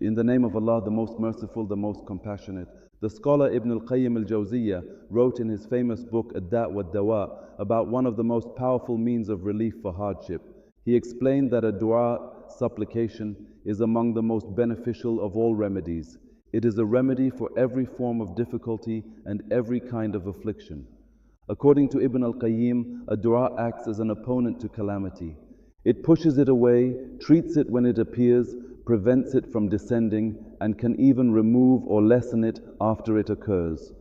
In the name of Allah, the most merciful, the most compassionate. The scholar Ibn al-Qayyim al-Jawziyya wrote in his famous book Ad-Da' wa Dawa about one of the most powerful means of relief for hardship. He explained that a dua, supplication, is among the most beneficial of all remedies. It is a remedy for every form of difficulty and every kind of affliction. According to Ibn al-Qayyim, a dua acts as an opponent to calamity. It pushes it away, treats it when it appears, prevents it from descending, and can even remove or lessen it after it occurs.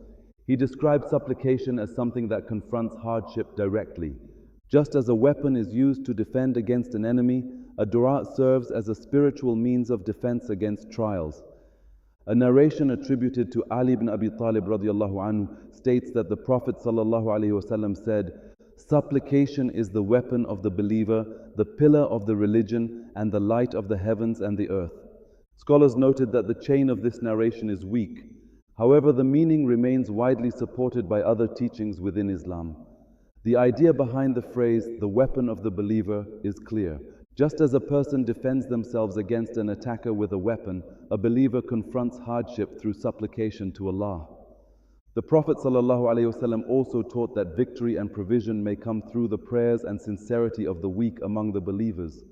He describes supplication as something that confronts hardship directly. Just as a weapon is used to defend against an enemy, a dua serves as a spiritual means of defense against trials. A narration attributed to Ali ibn Abi Talib radiallahu anhu states that the Prophet sallallahu alaihi wasallam said, "Supplication is the weapon of the believer, the pillar of the religion, and the light of the heavens and the earth." Scholars noted that the chain of this narration is weak. However, the meaning remains widely supported by other teachings within Islam. The idea behind the phrase, "the weapon of the believer," is clear. Just as a person defends themselves against an attacker with a weapon, a believer confronts hardship through supplication to Allah. The Prophet ﷺ also taught that victory and provision may come through the prayers and sincerity of the weak among the believers.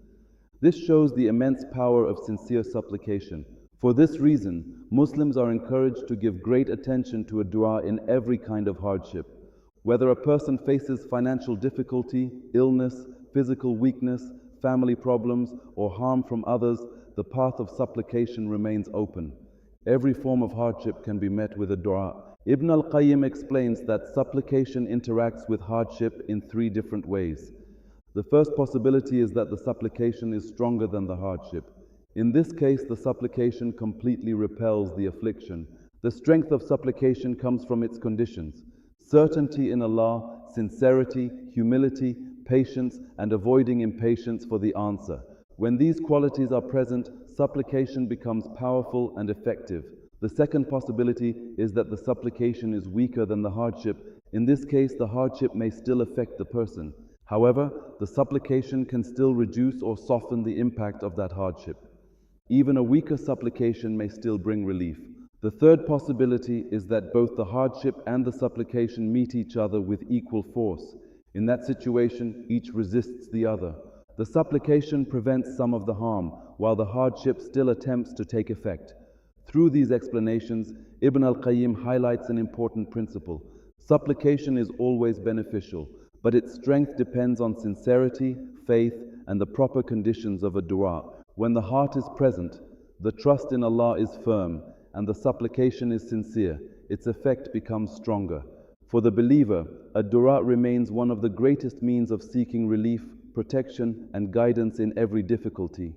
This shows the immense power of sincere supplication. For this reason, Muslims are encouraged to give great attention to a dua in every kind of hardship. Whether a person faces financial difficulty, illness, physical weakness, family problems, or harm from others, the path of supplication remains open. Every form of hardship can be met with a dua. Ibn al-Qayyim explains that supplication interacts with hardship in three different ways. The first possibility is that the supplication is stronger than the hardship. In this case, the supplication completely repels the affliction. The strength of supplication comes from its conditions: certainty in Allah, sincerity, humility, patience, and avoiding impatience for the answer. When these qualities are present, supplication becomes powerful and effective. The second possibility is that the supplication is weaker than the hardship. In this case, the hardship may still affect the person. However, the supplication can still reduce or soften the impact of that hardship. Even a weaker supplication may still bring relief. The third possibility is that both the hardship and the supplication meet each other with equal force. In that situation, each resists the other. The supplication prevents some of the harm, while the hardship still attempts to take effect. Through these explanations, Ibn al-Qayyim highlights an important principle. Supplication is always beneficial, but its strength depends on sincerity, faith, and the proper conditions of a dua. When the heart is present, the trust in Allah is firm, and the supplication is sincere, its effect becomes stronger. For the believer, a dua remains one of the greatest means of seeking relief, protection, and guidance in every difficulty.